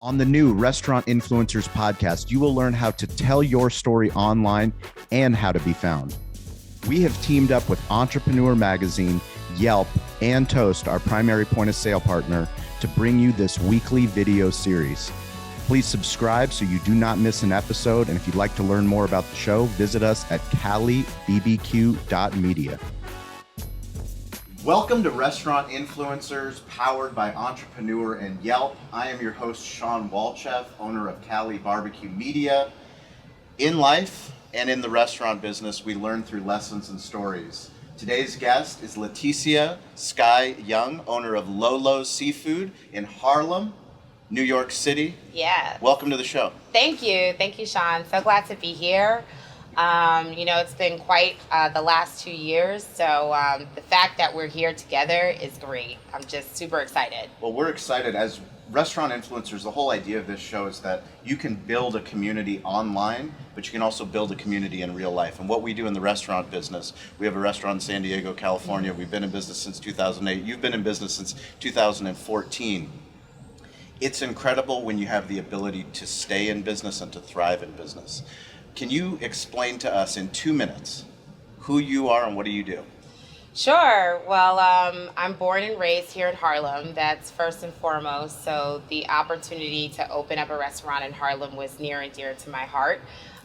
On the new Restaurant Influencers podcast, you will learn how to tell your story online and how to be found. We have teamed up with Entrepreneur Magazine, Yelp, and Toast, our primary point of sale partner, to bring you this weekly video series. Please subscribe so you do not miss an episode. And if you'd like to learn more about the show, visit us at calibbq.media. Welcome to Restaurant Influencers, powered by Entrepreneur and Yelp. I am your host, Sean Walchef, owner of Cali Barbecue Media. In life and in the restaurant business, we learn through lessons and stories. Today's guest is Leticia Sky Young, owner of Lolo's Seafood in Harlem, New York City. Yeah. Welcome to the show. Thank you, Sean. So glad to be here. It's been quite the last 2 years, so the fact that we're here together is great. I'm just super excited. Well, we're excited. As restaurant influencers, the whole idea of this show is that you can build a community online, but you can also build a community in real life. And what we do in the restaurant business, we have a restaurant in San Diego, California. We've been in business since 2008. You've been in business since 2014. It's incredible when you have the ability to stay in business and to thrive in business. Can you explain to us in 2 minutes who you are and what do you do? Sure. Well, I'm born and raised here in Harlem. That's first and foremost. So the opportunity to open up a restaurant in Harlem was near and dear to my heart.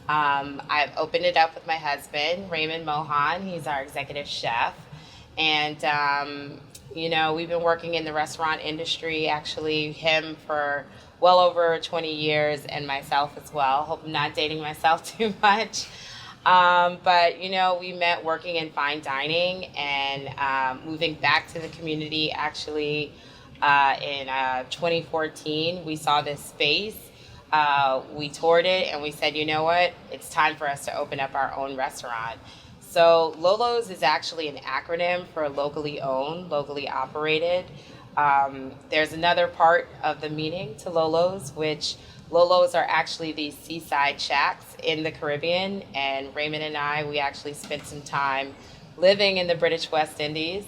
I've opened it up with my husband, Raymond Mohan. He's our executive chef. And, we've been working in the restaurant industry, actually him for well over 20 years and myself as well. Hope I'm not dating myself too much. But we met working in fine dining and moving back to the community actually in 2014. We saw this space. We toured it and we said, you know what? It's time for us to open up our own restaurant. So Lolo's is actually an acronym for locally owned, locally operated. There's another part of the meaning to Lolo's, which Lolo's are actually these seaside shacks in the Caribbean. And Raymond and I, we actually spent some time living in the British West Indies.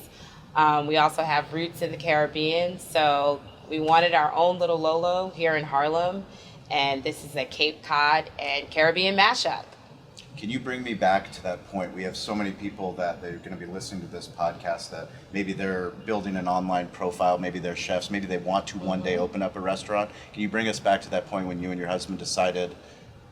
We also have roots in the Caribbean. So we wanted our own little Lolo here in Harlem. And this is a Cape Cod and Caribbean mashup. Can you bring me back to that point? We have so many people that they're going to be listening to this podcast that maybe they're building an online profile, maybe they're chefs, maybe they want to one day open up a restaurant. Can you bring us back to that point when you and your husband decided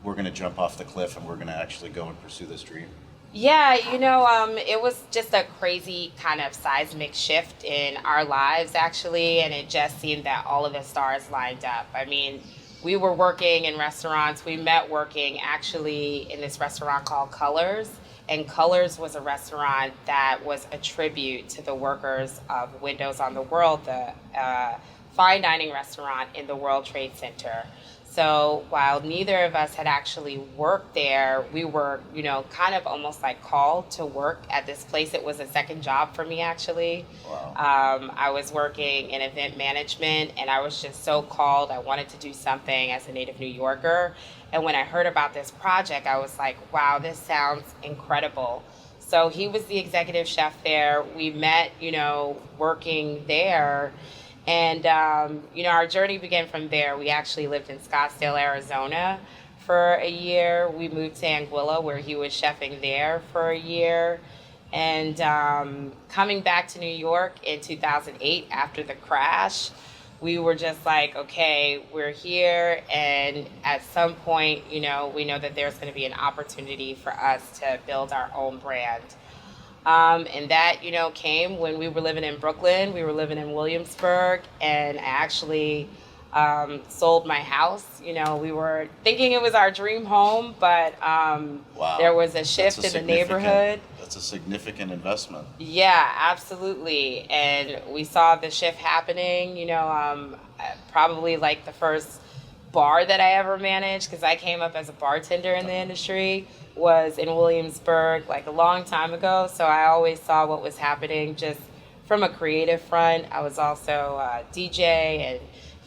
we're going to jump off the cliff and we're going to actually go and pursue this dream? Yeah, it was just a crazy kind of seismic shift in our lives, actually, and it just seemed that all of the stars lined up. I mean, we were working in restaurants. We met working actually in this restaurant called Colors. And Colors was a restaurant that was a tribute to the workers of Windows on the World, the fine dining restaurant in the World Trade Center. So while neither of us had actually worked there, we were, kind of almost like called to work at this place. It was a second job for me, actually. Wow. I was working in event management, and I was just so called. I wanted to do something as a native New Yorker. And when I heard about this project, I was like, wow, this sounds incredible. So he was the executive chef there. We met, working there. And, our journey began from there. We actually lived in Scottsdale, Arizona for a year. We moved to Anguilla, where he was chefing there for a year. And coming back to New York in 2008 after the crash, we were just like, okay, we're here. And at some point, we know that there's going to be an opportunity for us to build our own brand. And that, came when we were living in Brooklyn. We were living in Williamsburg, and I actually sold my house. We were thinking it was our dream home, but Wow. There was a shift in the neighborhood. That's a significant investment. Yeah, absolutely. And we saw the shift happening, probably like the first bar that I ever managed, because I came up as a bartender in the industry, was in Williamsburg like a long time ago. So I always saw what was happening just from a creative front. I was also a DJ,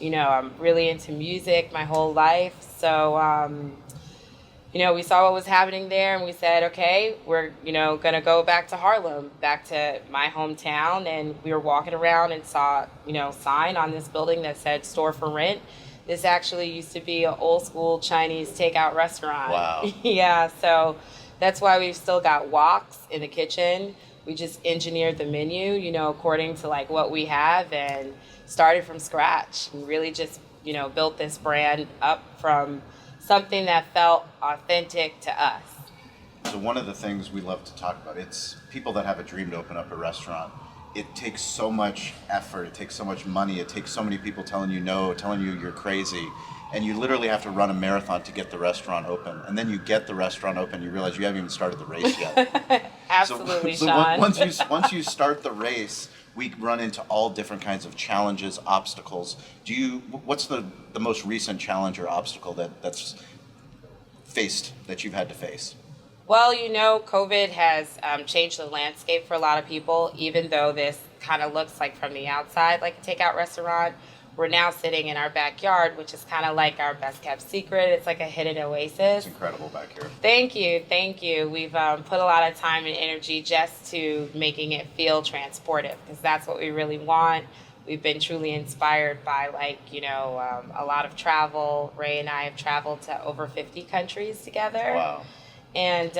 and I'm really into music my whole life. So we saw what was happening there, and we said, okay, we're, going to go back to Harlem, back to my hometown. And we were walking around and saw, sign on this building that said store for rent. this actually used to be an old school Chinese takeout restaurant. Wow. Yeah, so that's why we've still got woks in the kitchen. We just engineered the menu, according to like what we have, and started from scratch and really just, built this brand up from something that felt authentic to us. So one of the things we love to talk about, it's people that have a dream to open up a restaurant. It takes so much effort, it takes so much money, it takes so many people telling you no, telling you you're crazy, and you literally have to run a marathon to get the restaurant open. And then you get the restaurant open, you realize you haven't even started the race yet. Absolutely, so Sean. once you start the race, we run into all different kinds of challenges, obstacles. What's the most recent challenge or obstacle that's that you've had to face? Well, COVID has changed the landscape for a lot of people. Even though this kind of looks like from the outside like a takeout restaurant, we're now sitting in our backyard, which is kind of like our best kept secret. It's like a hidden oasis. It's incredible back here. Thank you. We've put a lot of time and energy just to making it feel transportive, because that's what we really want. We've been truly inspired by a lot of travel. Ray and I have traveled to over 50 countries together. Wow. And,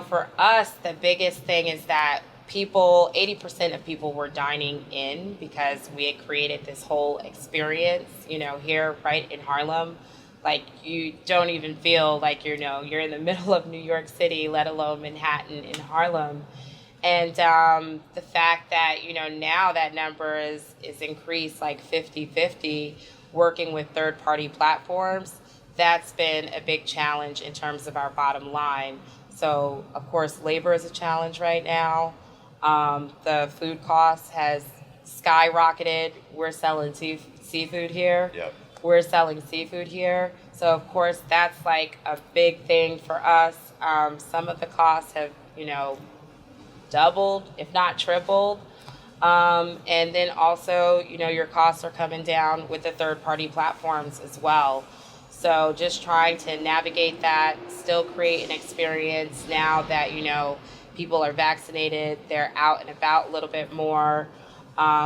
for us, the biggest thing is that 80% of people were dining in, because we had created this whole experience, here right in Harlem. Like, you don't even feel like you're in the middle of New York City, let alone Manhattan in Harlem. And the fact that, now that number is increased like 50-50, working with third-party platforms, that's been a big challenge in terms of our bottom line. So, of course, labor is a challenge right now. The food cost has skyrocketed. We're selling seafood here. Yep. We're selling seafood here. So, of course, that's like a big thing for us. Some of the costs have, doubled, if not tripled. And then also, your costs are coming down with the third-party platforms as well. So just trying to navigate that, still create an experience now that, people are vaccinated, they're out and about a little bit more.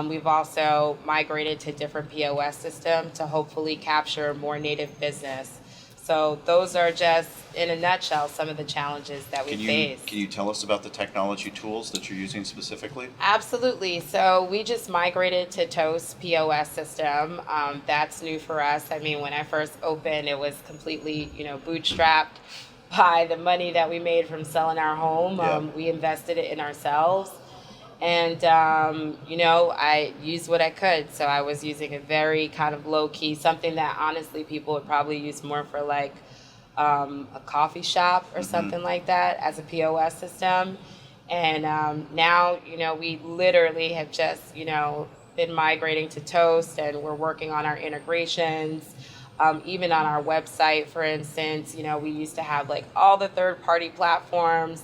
We've also migrated to different POS systems to hopefully capture more native business. So those are just, in a nutshell, some of the challenges that we face. Can you tell us about the technology tools that you're using specifically? Absolutely. So we just migrated to Toast POS system. That's new for us. I mean, when I first opened, it was completely, bootstrapped by the money that we made from selling our home. Yeah. We invested it in ourselves. And, I used what I could. So I was using a very kind of low key, something that honestly people would probably use more for like a coffee shop or something like that as a POS system. And now, we literally have just, been migrating to Toast, and we're working on our integrations. Even on our website, for instance, we used to have like all the third-party platforms.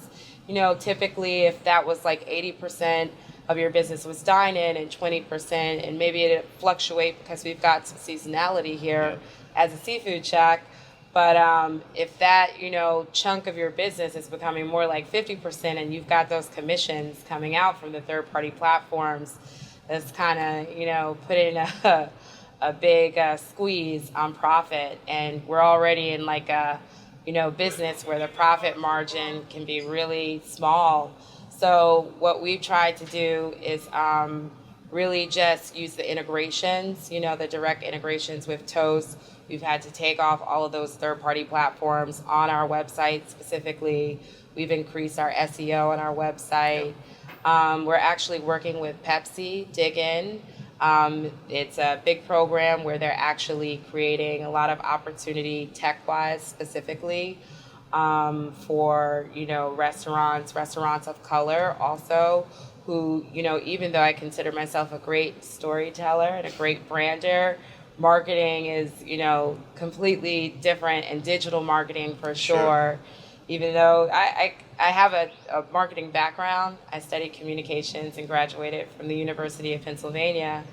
Typically if that was like 80% of your business was dine-in and 20%, and maybe it'd fluctuate because we've got some seasonality here as a seafood shack. But if that, chunk of your business is becoming more like 50%, and you've got those commissions coming out from the third-party platforms, that's kind of, putting a big squeeze on profit. And we're already in like a business where the profit margin can be really small. So what we've tried to do is really just use the integrations, the direct integrations with Toast. We've had to take off all of those third-party platforms on our website specifically. We've increased our SEO on our website. We're actually working with Pepsi, Dig In. It's a big program where they're actually creating a lot of opportunity tech-wise specifically for, restaurants of color also, who, even though I consider myself a great storyteller and a great brander, marketing is, completely different, and digital marketing for sure. Even though I have a marketing background, I studied communications and graduated from the University of Pennsylvania.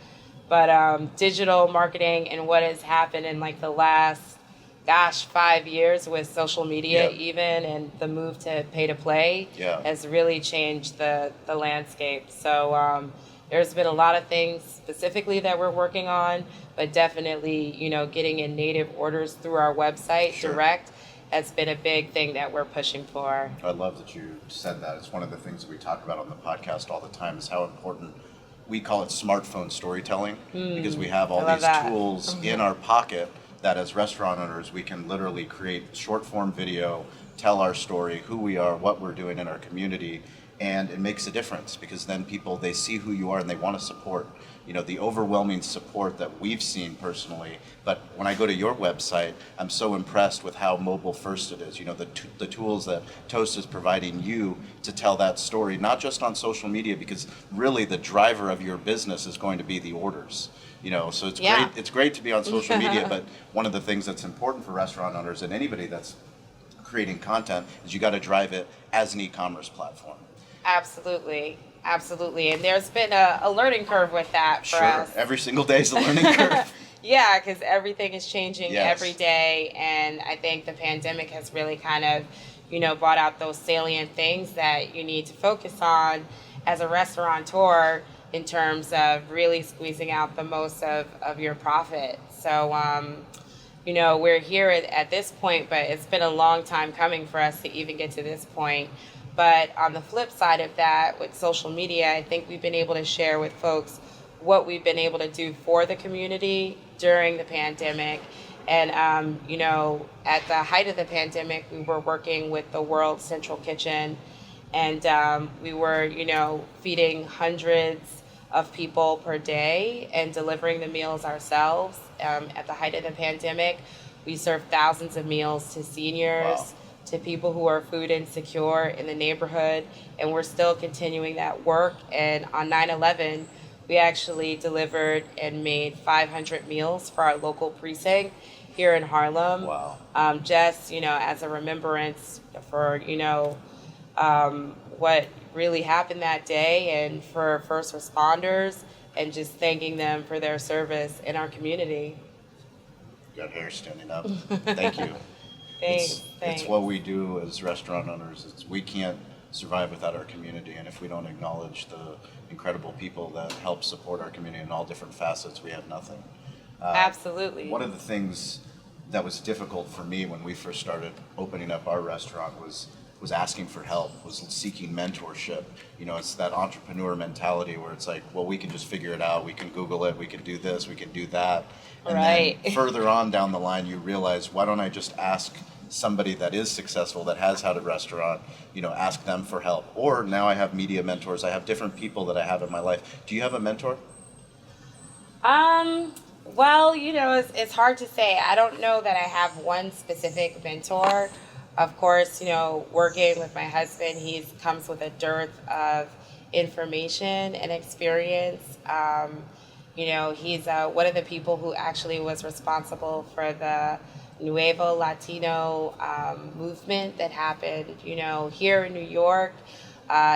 But digital marketing and what has happened in like the last, 5 years with social media even, and the move to pay to play has really changed the landscape. So There's been a lot of things specifically that we're working on, but definitely, getting in native orders through our website Sure. direct has been a big thing that we're pushing for. I love that you said that. It's one of the things that we talk about on the podcast all the time is how important we call it smartphone storytelling because we have all I love these that. tools in our pocket that as restaurant owners we can literally create short form video, tell our story, who we are, what we're doing in our community, and it makes a difference because then people they see who you are and they want to support. The overwhelming support that we've seen personally. But when I go to your website, I'm so impressed with how mobile first it is. The tools that Toast is providing you to tell that story, not just on social media, because really the driver of your business is going to be the orders. So it's Yeah. great. It's great to be on social media, but one of the things that's important for restaurant owners and anybody that's creating content is you got to drive it as an e-commerce platform. Absolutely. Absolutely. And there's been a learning curve with that for Sure, us. every single day is a learning curve. Yeah, because everything is changing Yes. every day. And I think the pandemic has really kind of, brought out those salient things that you need to focus on as a restaurateur in terms of really squeezing out the most of your profit. So, we're here at this point, but it's been a long time coming for us to even get to this point. But on the flip side of that, with social media, I think we've been able to share with folks what we've been able to do for the community during the pandemic. And, at the height of the pandemic, we were working with the World Central Kitchen, and we were, feeding hundreds of people per day and delivering the meals ourselves. At the height of the pandemic, we served thousands of meals to seniors. Wow. To people who are food insecure in the neighborhood, and we're still continuing that work. And on 9/11, we actually delivered and made 500 meals for our local precinct here in Harlem. Wow. Just, as a remembrance for, what really happened that day, and for first responders, and just thanking them for their service in our community. Got hair standing up. Thank you. Thanks. It's what we do as restaurant owners. We can't survive without our community, and if we don't acknowledge the incredible people that help support our community in all different facets, we have nothing. Absolutely. One of the things that was difficult for me when we first started opening up our restaurant was asking for help, was seeking mentorship. It's that entrepreneur mentality where it's like, well, we can just figure it out. We can Google it. We can do this. We can do that. And Right. then further on down the line, you realize, why don't I just ask somebody that is successful, that has had a restaurant, ask them for help. Or now I have media mentors. I have different people that I have in my life. Do you have a mentor? Well, it's hard to say. I don't know that I have one specific mentor. Of course, working with my husband, he comes with a dearth of information and experience. He's one of the people who actually was responsible for the Nuevo Latino movement that happened, here in New York.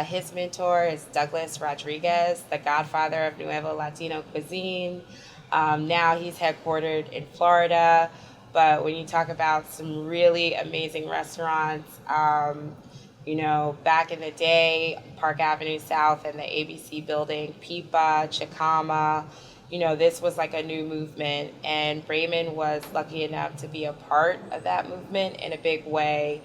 His mentor is Douglas Rodriguez, the godfather of Nuevo Latino cuisine. Now he's headquartered in Florida. But when you talk about some really amazing restaurants, back in the day, Park Avenue South and the ABC building, Pipa, Chicama, this was like a new movement. And Raymond was lucky enough to be a part of that movement in a big way.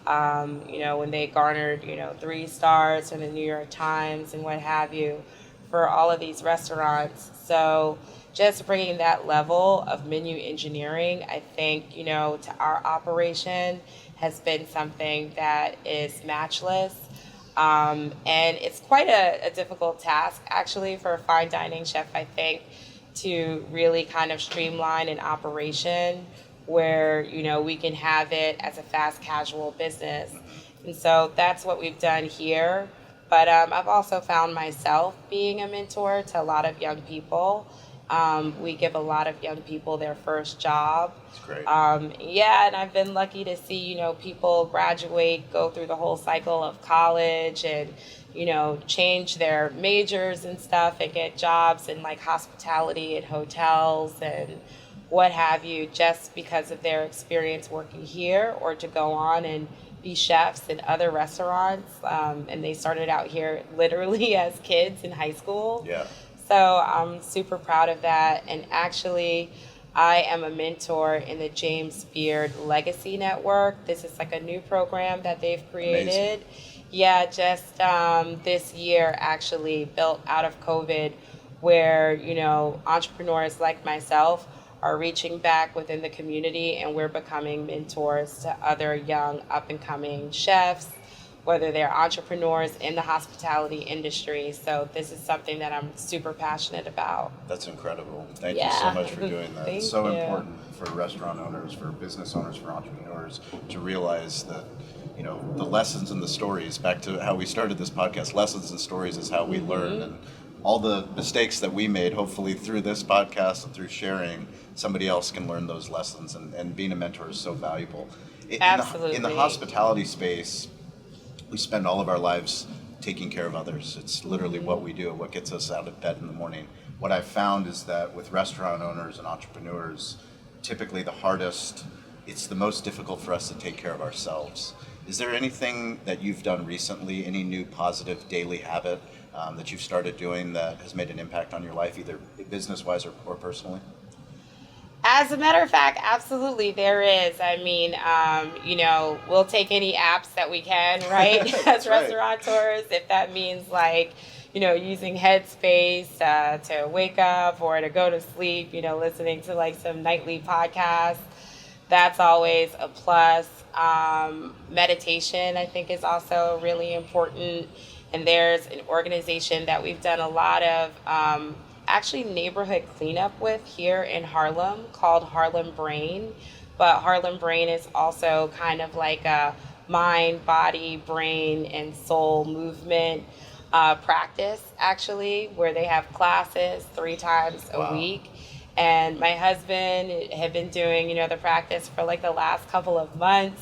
When they garnered, 3 stars from the New York Times and what have you for all of these restaurants. So just bringing that level of menu engineering, I think, to our operation has been something that is matchless. And it's quite a difficult task, actually, for a fine dining chef, I think, to really kind of streamline an operation where, we can have it as a fast casual business. And so that's what we've done here. But I've also found myself being a mentor to a lot of young people. We give a lot of young people their first job. That's great. And I've been lucky to see, people graduate, go through the whole cycle of college and, change their majors and stuff and get jobs in like hospitality and hotels and what have you, just because of their experience working here, or to go on and be chefs in other restaurants, and they started out here literally as kids in high school. Yeah. So I'm super proud of that. And actually, I am a mentor in the James Beard Legacy Network. This is like a new program that they've created. Amazing. Yeah, just this year actually built out of COVID, where, you know, entrepreneurs like myself are reaching back within the community, and we're becoming mentors to other young up and coming chefs, whether they're entrepreneurs in the hospitality industry. So this is something that I'm super passionate about. That's incredible. Thank you Yeah. so much for doing that. Thank It's so you. important for restaurant owners, for business owners, for entrepreneurs to realize that, you know, the lessons and the stories, back to how we started this podcast, lessons and stories is how we learn. And all the mistakes that we made, hopefully through this podcast and through sharing, somebody else can learn those lessons, and being a mentor is so valuable. Absolutely. In the hospitality space, we spend all of our lives taking care of others. It's literally what we do, what gets us out of bed in the morning. What I've found is that with restaurant owners and entrepreneurs, typically it's the most difficult for us to take care of ourselves. Is there anything that you've done recently, any new positive daily habit that you've started doing that has made an impact on your life, either business-wise or personally? As a matter of fact, absolutely, there is. I mean, you know, we'll take any apps that we can, right? As right. restaurateurs, if that means like, you know, using Headspace to wake up or to go to sleep, you know, listening to like some nightly podcasts, that's always a plus. Meditation, I think, is also really important. And there's an organization that we've done a lot of actually neighborhood cleanup with here in Harlem called Harlem Brain. But Harlem Brain is also kind of like a mind, body, brain, and soul movement practice, actually, where they have classes 3 times a Wow. week. And my husband had been doing, you know, the practice for like the last couple of months.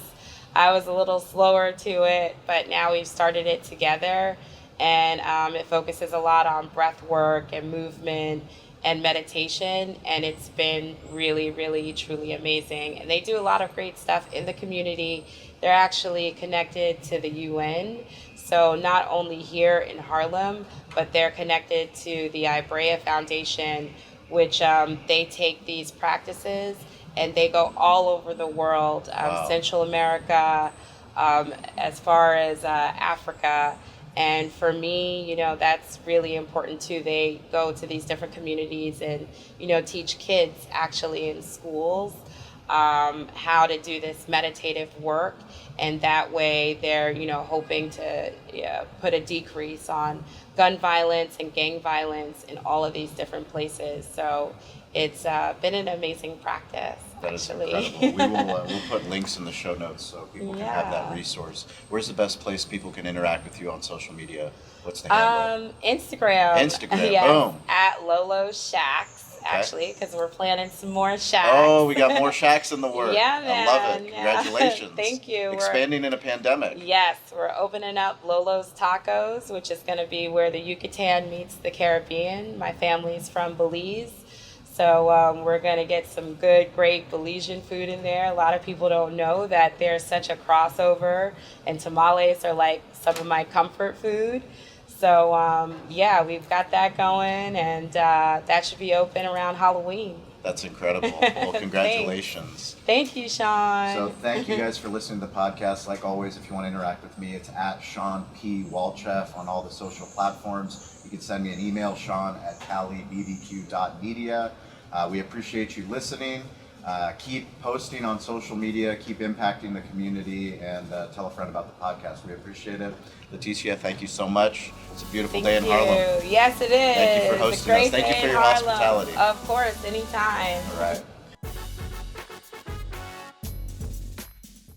I was a little slower to it, but now we've started it together. And it focuses a lot on breath work and movement and meditation. And it's been really, really, truly amazing. And they do a lot of great stuff in the community. They're actually connected to the UN. So not only here in Harlem, but they're connected to the Ibrea Foundation, which they take these practices and they go all over the world, Wow. Central America, as far as Africa. And for me, you know, that's really important too. They go to these different communities and, you know, teach kids actually in schools how to do this meditative work. And that way they're, you know, hoping to put a decrease on gun violence and gang violence in all of these different places. So it's been an amazing practice. That is actually. incredible. We'll put links in the show notes so people can have that Yeah. resource. Where's the best place people can interact with you on social media? What's the handle? Instagram. Instagram, Yes, boom. at Lolo Shacks, actually, because we're planning some more shacks. Oh, we got more shacks in the works. Yeah, I love it. man. Yeah. Congratulations. Thank you. Expanding in a pandemic. Yes, we're opening up Lolo's Tacos, which is going to be where the Yucatan meets the Caribbean. My family's from Belize. So we're going to get some good, great Belizean food in there. A lot of people don't know that there's such a crossover, and tamales are like some of my comfort food. So yeah, we've got that going, and that should be open around Halloween. That's incredible. Well, congratulations. Thank you, Sean. So thank you guys for listening to the podcast. Like always, if you want to interact with me, it's at Sean P. Walchef on all the social platforms. You can send me an email, sean@calibbq.media. We appreciate you listening. Keep posting on social media, keep impacting the community, and tell a friend about the podcast. We appreciate it. Leticia, thank you so much. It's a beautiful day in Harlem. Yes, it is. Thank you for hosting It's a great us. Thank you day for in your Harlem. hospitality. Of course, anytime. All right.